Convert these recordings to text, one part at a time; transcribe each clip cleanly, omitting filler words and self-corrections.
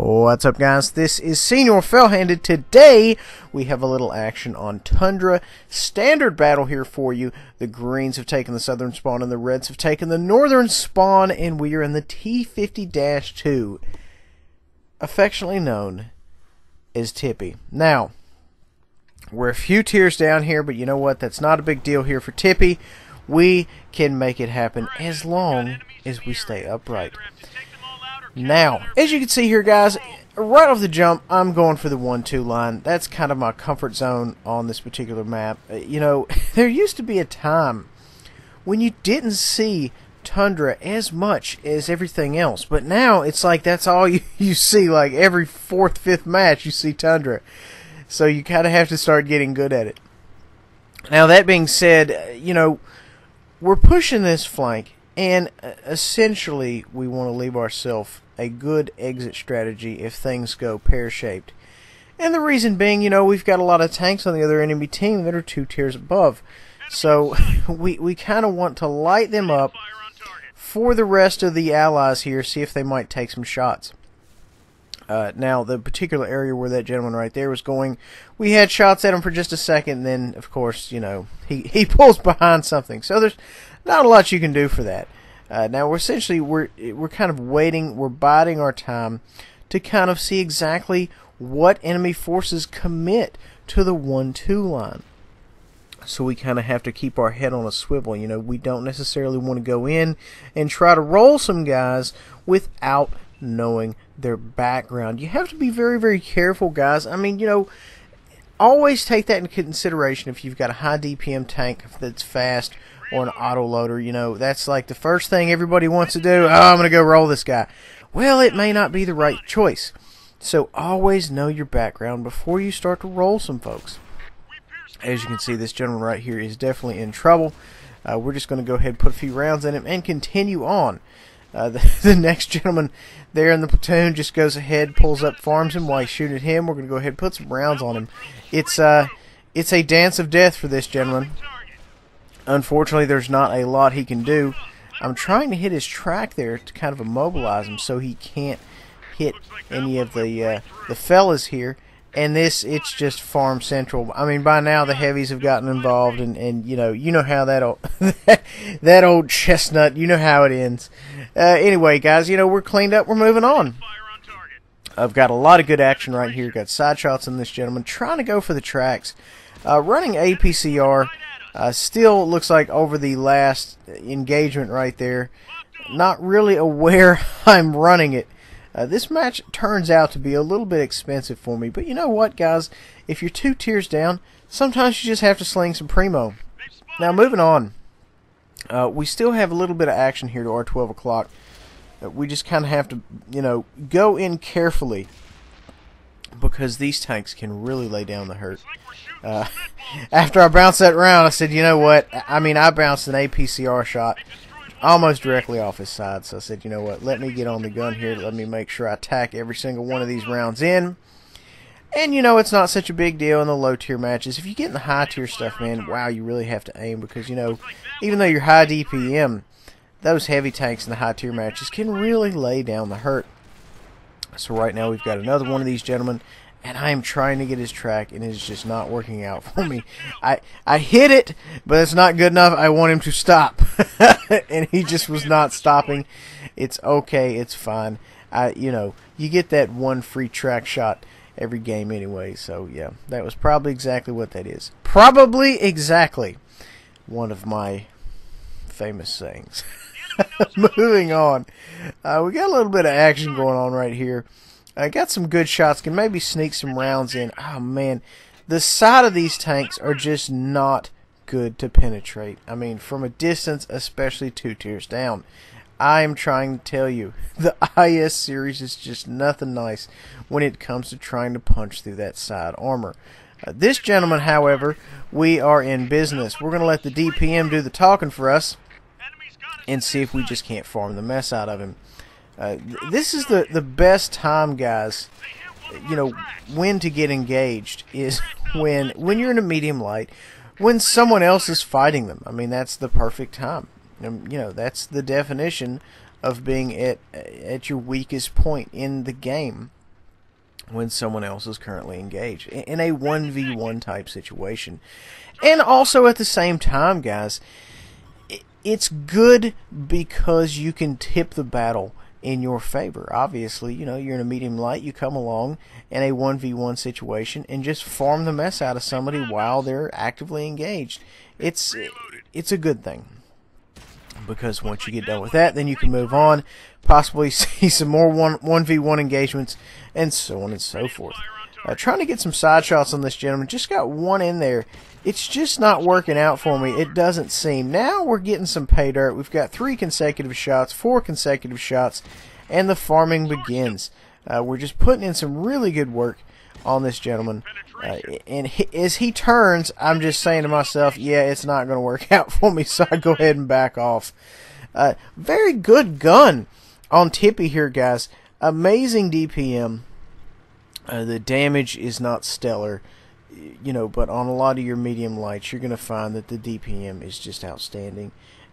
What's up, guys? This is Senior Fellhanded. Today we have a little action on Tundra. Standard battle here for you. The greens have taken the southern spawn and the reds have taken the northern spawn, and we are in the T50-2, affectionately known as Tippy. Now, we're a few tiers down here, but you know what? That's not a big deal here for Tippy. We can make it happen as long as we stay upright. Now, as you can see here, guys, right off the jump, I'm going for the 1-2 line. That's kind of my comfort zone on this particular map. You know, there used to be a time when you didn't see Tundra as much as everything else, but now it's like that's all you see. Like every fourth, fifth match, you see Tundra. So you kind of have to start getting good at it. Now, that being said, you know, we're pushing this flank, and essentially we want to leave ourselves a good exit strategy if things go pear-shaped. And the reason being, you know, we've got a lot of tanks on the other enemy team that are 2 tiers above. So we kind of want to light them up for the rest of the allies here, see if they might take some shots. Now, the particular area where that gentleman right there was going, we had shots at him for just a second, and then, of course, you know, he pulls behind something. So there's not a lot you can do for that. Now, we're kind of waiting, we're biding our time to kind of see exactly what enemy forces commit to the 1-2 line. So we kind of have to keep our head on a swivel. You know, we don't necessarily want to go in and try to roll some guys without knowing their background. You have to be very, very careful, guys. I mean, you know, always take that into consideration if you've got a high DPM tank that's fast or an autoloader. You know, that's like the first thing everybody wants to do. Oh, I'm going to go roll this guy. Well, it may not be the right choice. So always know your background before you start to roll some folks. As you can see, this gentleman right here is definitely in trouble. We're just going to go ahead and put a few rounds in him and continue on. The next gentleman there in the platoon just goes ahead, pulls up, farms him while he's shooting at him. We're going to go ahead and put some rounds on him. It's a dance of death for this gentleman. Unfortunately, there's not a lot he can do. I'm trying to hit his track there to kind of immobilize him so he can't hit any of the fellas here. And it's just farm central. I mean, by now the heavies have gotten involved, and you know how that old that old chestnut, you know how it ends. Anyway, guys, you know, we're cleaned up. We're moving on. I've got a lot of good action right here. Got side shots on this gentleman, trying to go for the tracks. Running APCR, still looks like over the last engagement right there. Not really aware I'm running it. This match turns out to be a little bit expensive for me, but you know what, guys? If you're 2 tiers down, sometimes you just have to sling some primo. Now, moving on, we still have a little bit of action here to our 12 o'clock. We just kind of have to, you know, go in carefully because these tanks can really lay down the hurt. After I bounced that round, I said, you know what? I mean, I bounced an APCR shot almost directly off his side. So I said, you know what, let me get on the gun here. Let me make sure I tack every single one of these rounds in. And, you know, it's not such a big deal in the low-tier matches. If you get in the high-tier stuff, man, wow, you really have to aim because, you know, even though you're high DPM, those heavy tanks in the high-tier matches can really lay down the hurt. So right now we've got another one of these gentlemen, and I am trying to get his track, and it's just not working out for me. I hit it, but it's not good enough. I want him to stop. And he just was not stopping. It's okay. It's fine. You know, you get that one free track shot every game anyway. So, yeah, that was probably exactly what that is. Probably exactly one of my famous sayings. Moving on. We got a little bit of action going on right here. I got some good shots. Can maybe sneak some rounds in. Oh, man. The side of these tanks are just not good to penetrate. I mean, from a distance, especially 2 tiers down. I am trying to tell you, the IS series is just nothing nice when it comes to trying to punch through that side armor. This gentleman, however, we are in business. We're going to let the DPM do the talking for us and see if we just can't farm the mess out of him. This is the best time, guys, you know, when to get engaged is when you're in a medium light, when someone else is fighting them. I mean, that's the perfect time. You know, that's the definition of being at your weakest point in the game. when someone else is currently engaged in a 1v1 type situation. And also at the same time, guys, it's good because you can tip the battle in your favor. Obviously, you know, you're in a medium light, you come along in a 1v1 situation and just farm the mess out of somebody while they're actively engaged. It's a good thing, because once you get done with that, then you can move on, possibly see some more 1v1 engagements, and so on and so forth. Trying to get some side shots on this gentleman. Just got one in there. It's just not working out for me. It doesn't seem. Now we're getting some pay dirt. We've got 3 consecutive shots, 4 consecutive shots, and the farming begins. We're just putting in some really good work on this gentleman. As he turns, I'm just saying to myself, yeah, it's not going to work out for me, so I go ahead and back off. Very good gun on Tippy here, guys. Amazing DPM. The damage is not stellar, you know, but on a lot of your medium lights, you're going to find that the DPM is just outstanding.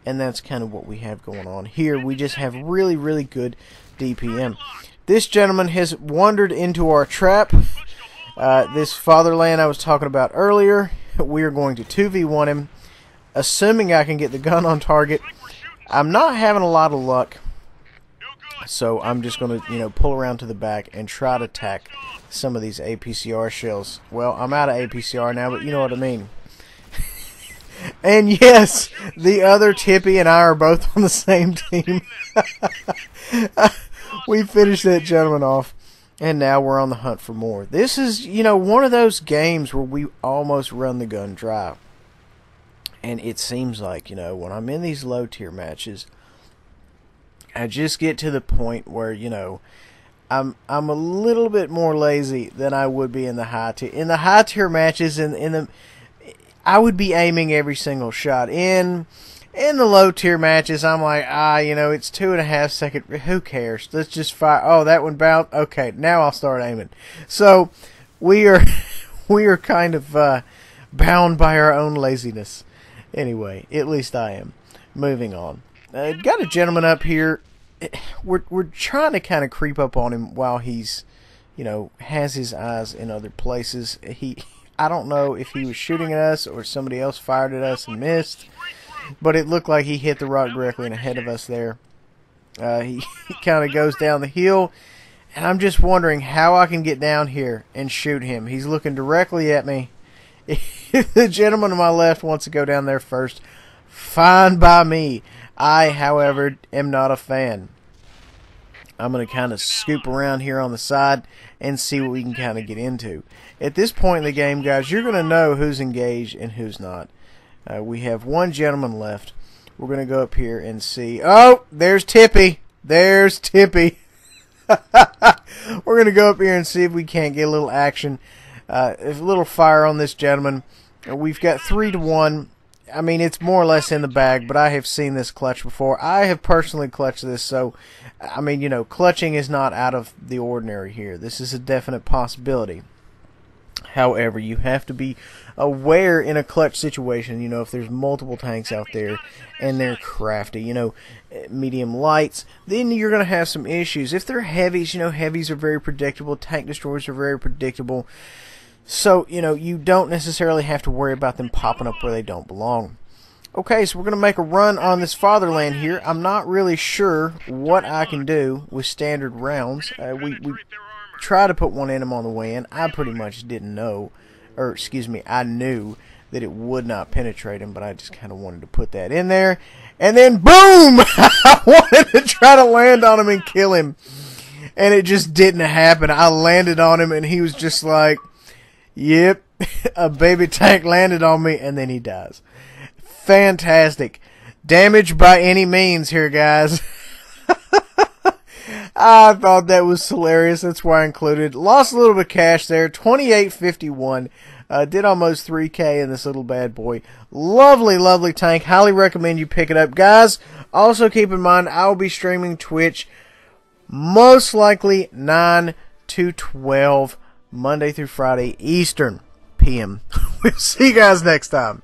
And that's kind of what we have going on here. We just have really, really good DPM. This gentleman has wandered into our trap. This fatherland I was talking about earlier, we are going to 2v1 him, assuming I can get the gun on target. I'm not having a lot of luck, so I'm just going to, you know, pull around to the back and try to attack some of these APCR shells. Well, I'm out of APCR now, but you know what I mean. And yes, the other Tippy and I are both on the same team. We finished that gentleman off, and now we're on the hunt for more. This is, you know, one of those games where we almost run the gun dry. And it seems like, you know, when I'm in these low tier matches, I just get to the point where, you know, I'm a little bit more lazy than I would be in the high tier. In the high tier matches, I would be aiming every single shot. In the low tier matches, I'm like, you know, it's 2.5 seconds. Who cares? Let's just fire. Oh, that one bounced. Okay, now I'll start aiming. So we are kind of bound by our own laziness. Anyway, at least I am. Moving on. Got a gentleman up here. We're trying to kind of creep up on him while he's, you know, has his eyes in other places. I don't know if he was shooting at us or somebody else fired at us and missed, but it looked like he hit the rock directly and ahead of us there. He kind of goes down the hill, and I'm just wondering how I can get down here and shoot him. He's looking directly at me. If the gentleman on my left wants to go down there first, fine by me. I, however, am not a fan. I'm going to kind of scoop around here on the side and see what we can kind of get into. At this point in the game, guys, you're going to know who's engaged and who's not. We have one gentleman left. We're going to go up here and see. Oh, there's Tippy. There's Tippy. We're going to go up here and see if we can't get a little action. A little fire on this gentleman. We've got 3-1. I mean, it's more or less in the bag, but I have seen this clutch before. I have personally clutched this, so, I mean, you know, clutching is not out of the ordinary here. This is a definite possibility. However, you have to be aware in a clutch situation, you know, if there's multiple tanks out there and they're crafty, you know, medium lights, then you're going to have some issues. If they're heavies, you know, heavies are very predictable. Tank destroyers are very predictable. So, you know, you don't necessarily have to worry about them popping up where they don't belong. Okay, so we're going to make a run on this fatherland here. I'm not really sure what I can do with standard rounds. We try to put one in him on the way in. I pretty much didn't know, or excuse me, I knew that it would not penetrate him, but I just kind of wanted to put that in there. And then, boom! I wanted to try to land on him and kill him. And it just didn't happen. I landed on him, and he was just like, yep, a baby tank landed on me, and then he dies. Fantastic. Damage by any means here, guys. I thought that was hilarious. That's why I included. Lost a little bit of cash there. 28.51. Did almost 3K in this little bad boy. Lovely, lovely tank. Highly recommend you pick it up. Guys, also keep in mind, I will be streaming Twitch most likely 9 to 12 Monday through Friday Eastern PM. We'll see you guys next time.